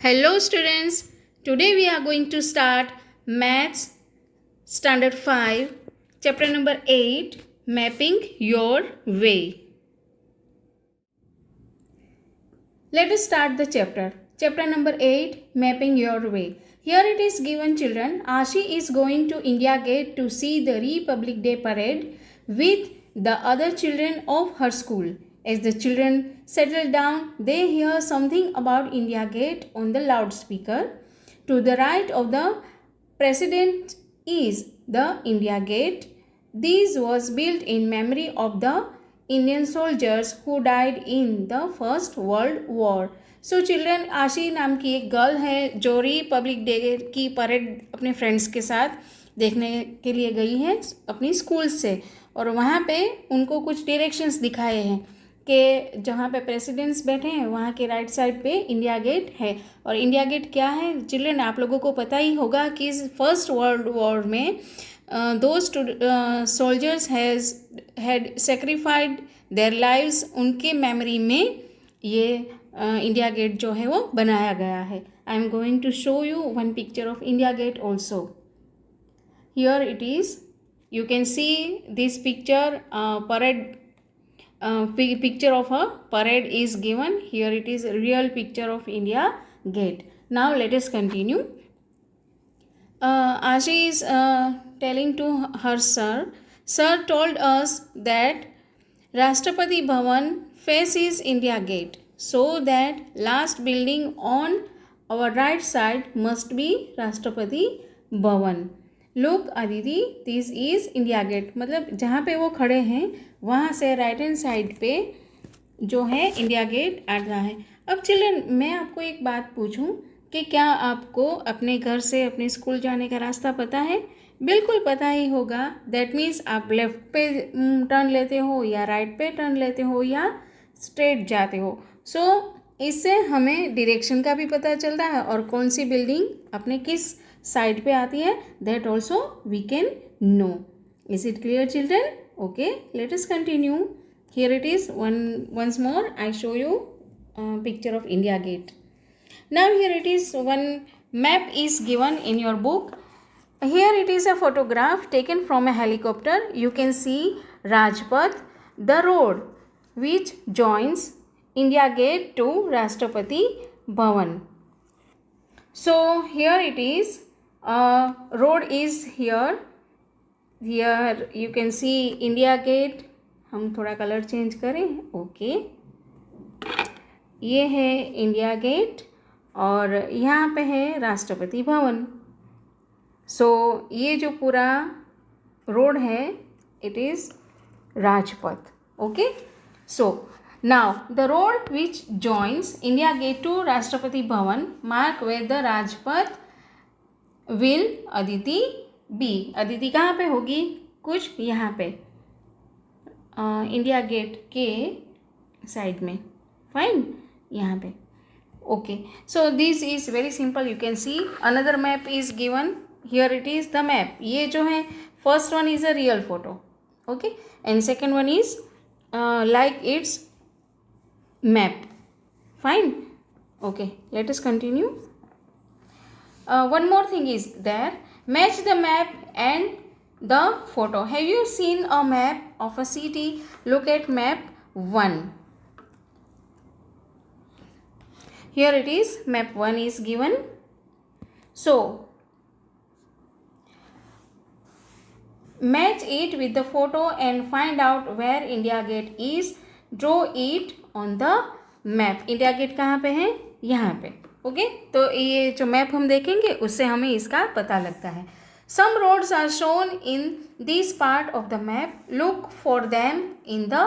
Hello students, today we are going to start Maths Standard 5, Chapter number 8, Mapping Your Way. Let us start the chapter. Chapter number 8, Mapping Your Way. Here it is given children, Ashi is going to India Gate to see the Republic Day parade with the other children of her school. As the children settle down, they hear something about India Gate on the loudspeaker. To the right of the president is the India Gate. This was built in memory of the Indian soldiers who died in the First World War. So children आशी नाम की एक girl है जो Republic day की parade अपने friends के साथ देखने के लिए गई है अपनी स्कूल से, और वहाँ पे उनको कुछ डायरेक्शंस दिखाए हैं कि जहाँ पे प्रेसिडेंट्स बैठे हैं वहाँ के राइट साइड पे इंडिया गेट है. और इंडिया गेट क्या है चिल्ड्रन, आप लोगों को पता ही होगा कि फर्स्ट वर्ल्ड वॉर में those soldiers had सेक्रीफाइड their lives, उनके मेमोरी में ये इंडिया गेट जो है वो बनाया गया है. I am going to show you one picture of India gate also. Here it is, you can see this picture picture of a parade is given. Here it is a real picture of India Gate. Now let us continue. Ashi is telling to her sir told us that Rashtrapati Bhavan faces India Gate, so that last building on our right side must be Rashtrapati Bhavan. Look Aditi, this is India gate. मतलब जहाँ पे वो खड़े हैं वहाँ से right hand side पे जो है इंडिया गेट आ रहा है. अब चिल्ड्रन, मैं आपको एक बात पूछूं कि क्या आपको अपने घर से अपने स्कूल जाने का रास्ता पता है? बिल्कुल पता ही होगा. दैट मीन्स आप लेफ़्ट पे टर्न लेते हो या राइट पे टर्न लेते हो या स्ट्रेट जाते हो. सो इससे हमें डायरेक्शन का भी पता चलता है और कौन सी बिल्डिंग अपने किस साइड पे आती है, that also we can know. Is it clear children? Okay, let us continue. Here it is once more I show you picture of India Gate. Now here it is, one map is given in your book. Here it is a photograph taken from a helicopter. You can see Rajpath, the road which joins India Gate to Rashtrapati Bhavan. So here it is, road is here. Here you can see India Gate. हम थोड़ा colour change करें. Okay, ये है India gate और यहाँ पे है राष्ट्रपति भवन. सो ये जो पूरा रोड है it is Rajpath. Okay, so now the road which joins India Gate to Rashtrapati Bhavan, mark where the Rajpath will Aditi be. Aditi कहाँ पे होगी? कुछ यहाँ पे इंडिया गेट के साइड में. फाइन, यहाँ पे. Okay, so this is very simple. You can see another map is given. Here it is the map. ये जो है first one is a real photo. Okay, and second one is like its map. Fine. Okay, let us continue. One more thing is there, match the map and the photo. Have you seen a map of a city? Look at map 1. Here it is, map 1 is given. So match it with the photo and find out where India Gate is. Draw it on the map. India gate कहाँ पे है? यहाँ पे. Okay, तो ये जो map हम देखेंगे उससे हमें इसका पता लगता है. Some roads are shown in this part of the map. Look for them in the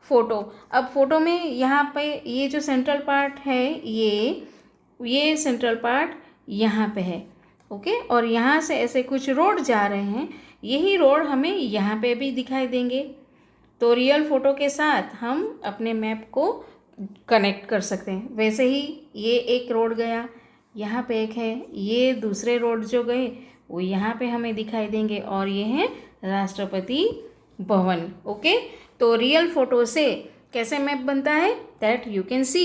photo. अब फोटो में यहाँ पे ये जो सेंट्रल पार्ट है ये सेंट्रल पार्ट यहाँ पे है. ओके, और यहाँ से ऐसे कुछ रोड जा रहे हैं. यही रोड हमें यहाँ पे भी दिखाई देंगे. तो रियल फ़ोटो के साथ हम अपने मैप को कनेक्ट कर सकते हैं. वैसे ही ये एक रोड गया, यहाँ पे एक है, ये दूसरे रोड जो गए वो यहाँ पे हमें दिखाई देंगे और ये है राष्ट्रपति भवन. ओके, तो रियल फ़ोटो से कैसे मैप बनता है that you can see.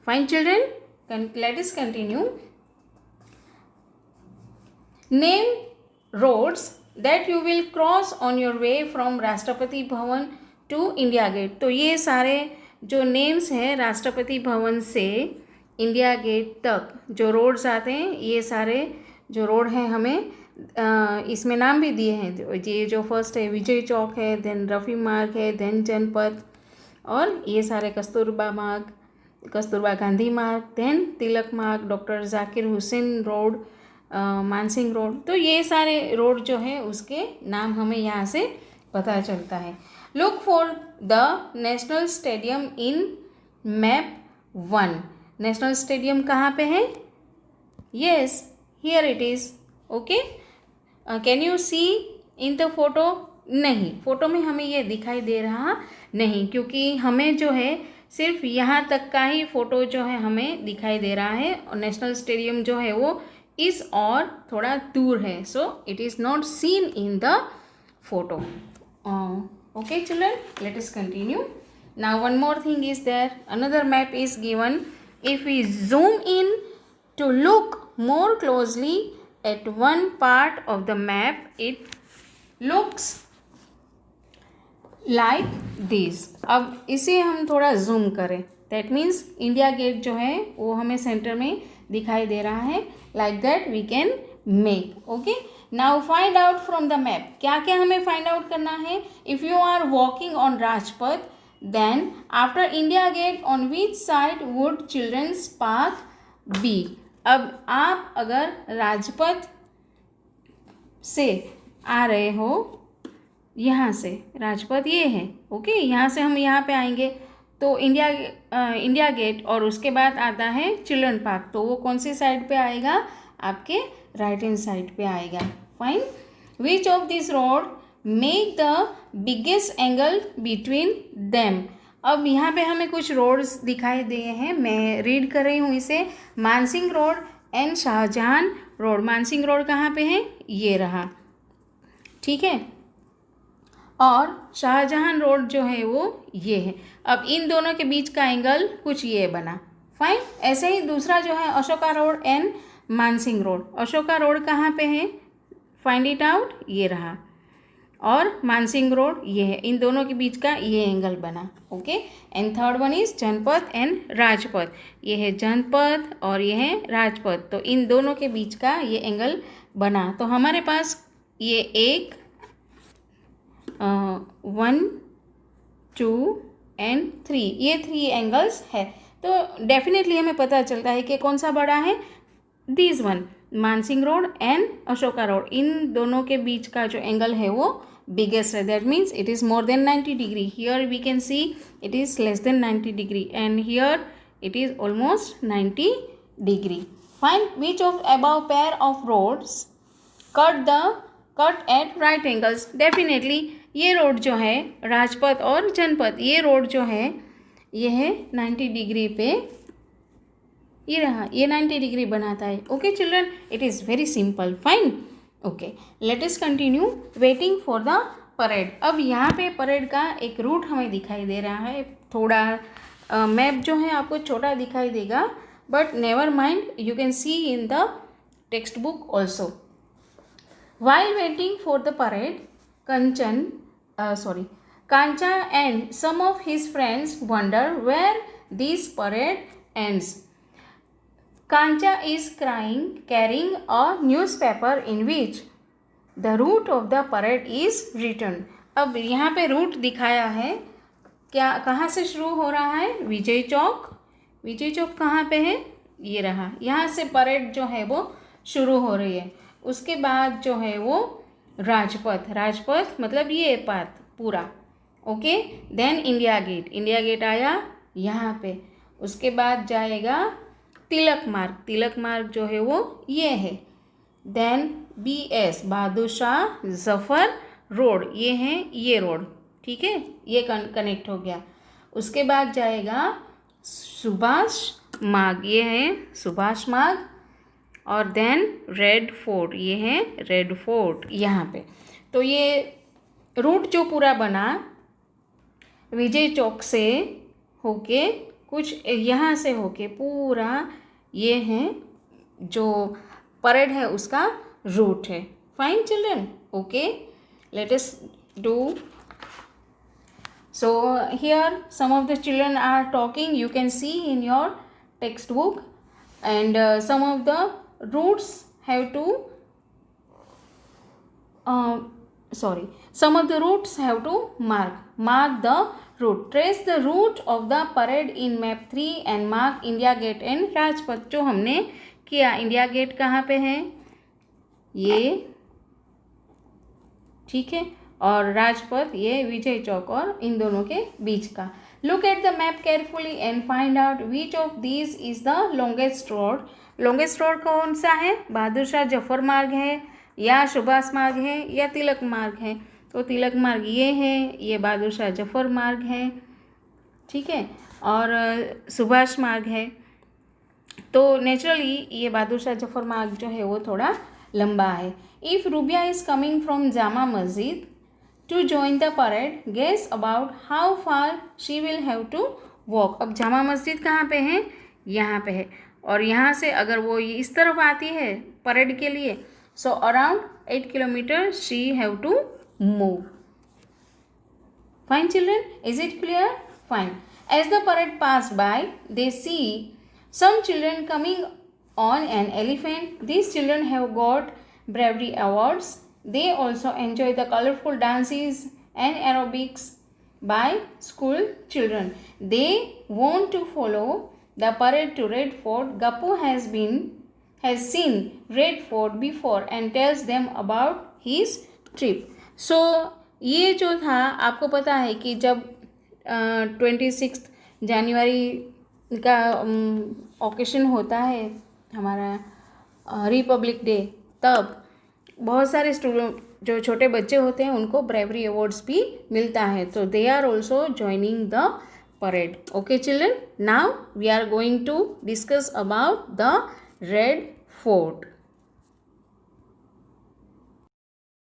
Fine children. let us continue. Name roads that you will cross on your way from Rashtrapati Bhavan to India gate. तो ये सारे जो नेम्स हैं राष्ट्रपति भवन से इंडिया गेट तक जो रोड्स आते हैं, ये सारे जो रोड हैं हमें इसमें नाम भी दिए हैं. ये जो फर्स्ट है विजय चौक है, देन रफ़ी मार्ग है, देन जनपथ, और ये सारे कस्तूरबा मार्ग, कस्तूरबा गांधी मार्ग, देन तिलक मार्ग, doctor Zakir Hussain road, Mansingh road. तो ये सारे रोड जो है उसके नाम हमें यहाँ से पता चलता है. Look for the national stadium in map 1. National stadium कहाँ पे है? Yes, here it is. Okay, can you see in the photo? नहीं, फ़ोटो में हमें ये दिखाई दे रहा नहीं, क्योंकि हमें जो है सिर्फ यहाँ तक का ही फ़ोटो जो है हमें दिखाई दे रहा है, और नेशनल स्टेडियम जो है वो इस और थोड़ा दूर है. So it is not seen in the photo. Okay children, let us continue. Now one more thing is there. Another map is given. If we zoom in to look more closely at one part of the map, it looks like this. अब इसे हम थोड़ा zoom करें, that means India gate जो है वो हमें centre में दिखाई दे रहा है. Like that we can make. Okay, now find out from the map. क्या क्या हमें फाइंड आउट करना है? If you are walking on Rajpath, then after India gate on which side would children's park be. अब आप अगर राजपथ से आ रहे हो, यहाँ से राजपथ ये है, ओके, यहाँ से हम यहाँ पे आएंगे तो इंडिया गेट, और उसके बाद आता है चिल्ड्रन पार्क. तो वो कौन सी साइड पे आएगा? आपके राइट हैंड साइड पे आएगा. Fine. Which of this road make the biggest angle between them. अब यहाँ पे हमें कुछ रोड्स दिखाई दिए हैं, मैं रीड कर रही हूँ इसे. Mansingh road and Shahjahan road. Mansingh road कहाँ पे है? ये रहा, ठीक है, और शाहजहां रोड जो है वो ये है. अब इन दोनों के बीच का एंगल कुछ ये बना. फाइन. ऐसे ही दूसरा जो है Ashoka road and Mansingh road. Ashoka road कहाँ पे है? Find it out. ये रहा, और मानसिंह रोड ये है. इन दोनों के बीच का ये एंगल बना. Okay, and third one is Janpath and Rajpath. ये है जनपथ और ये है राजपथ. तो इन दोनों के बीच का ये एंगल बना. तो हमारे पास ये 1, 1, 2 एंड 3, ये 3 एंगल्स है. तो डेफिनेटली हमें पता चलता है कि कौन सा बड़ा है. This one, Mansingh road and Ashoka road, इन दोनों के बीच का जो एंगल है वो बिगेस्ट है. That means it is more than 90 degree. Here we can see it is less than 90 degree, and here it is almost 90 degree. Fine. Which of above pair of roads cut at right angles. Definitely ये road जो है राजपथ और जनपथ, ये road जो है ये है 90 degree पे, ये रहा, ये 90 डिग्री बनाता है. Okay children, it is very simple. Fine. Okay, let us continue. Waiting for the parade. अब यहाँ पे परेड का एक रूट हमें दिखाई दे रहा है. थोड़ा मैप जो है आपको छोटा दिखाई देगा, but never mind, you can see in the text book also. While waiting for the parade, Kancha and some of his friends wonder where this parade ends. Kancha is carrying a newspaper in which the route of the parade is written. अब यहाँ पे root दिखाया है. क्या, कहाँ से शुरू हो रहा है? विजय चौक. विजय चौक कहाँ पे है? ये रहा. यहाँ से परेड जो है वो शुरू हो रही है. उसके बाद जो है वो राजपथ. राजपथ मतलब ये पाथ पूरा. Okay, then India gate. India gate आया यहाँ पे. उसके बाद जाएगा तिलक मार्ग. तिलक मार्ग जो है वो ये है. Then BS, Bahadur Shah Zafar road, ये है ये रोड. ठीक है, ये कनेक्ट हो गया. उसके बाद जाएगा सुभाष मार्ग, ये है सुभाष मार्ग. और देन रेड फोर्ट, ये है रेड फोर्ट यहाँ पे. तो ये रूट जो पूरा बना विजय चौक से होके कुछ यहाँ से होके पूरा ये हैं जो परेड है उसका रूट है. Fine children. Okay, let us do. So here some of the children are talking, you can see in your textbook, and some of the roots have to some of the roots have to mark the route. Trace the route of the parade in map 3 and mark India Gate and Rajpath. जो हमने किया. India gate कहाँ पे है? ये, ठीक है, और राजपथ ये विजय चौक और इन दोनों के बीच का. Look at the map carefully and find out which of these is the longest road. Longest road कौन सा है? बहादुर शाह जफर मार्ग है, या सुभाष मार्ग है, या तिलक मार्ग है? तो तिलक मार्ग ये है, ये बहादुर शाह जफर मार्ग है, ठीक है, और सुभाष मार्ग है. तो नेचुरली ये बहादुर शाह जफर मार्ग जो है वो थोड़ा लंबा है. If rubia is coming from Jama Masjid to join the parade, guess about how far she will have to walk. अब जामा मस्जिद कहाँ पे है? यहाँ पे है, और यहाँ से अगर वो इस तरफ आती है परेड के लिए, so around 8 kilometer she have to move. Fine children, is it clear? Fine. As the parade passed by, they see some children coming on an elephant. These children have got bravery awards. They also enjoy the colorful dances and aerobics by school children. They want to follow the parade to Red Fort. Gappu has seen Red Fort before and tells them about his trip. So ये जो था, आपको पता है कि जब 26 जनवरी का occasion होता है हमारा रिपब्लिक डे, तब बहुत सारे स्टूडेंट जो छोटे बच्चे होते हैं उनको ब्रेवरी अवार्ड्स भी मिलता है. तो they are also joining the parade. Okay children, now we are going to discuss about the red fort.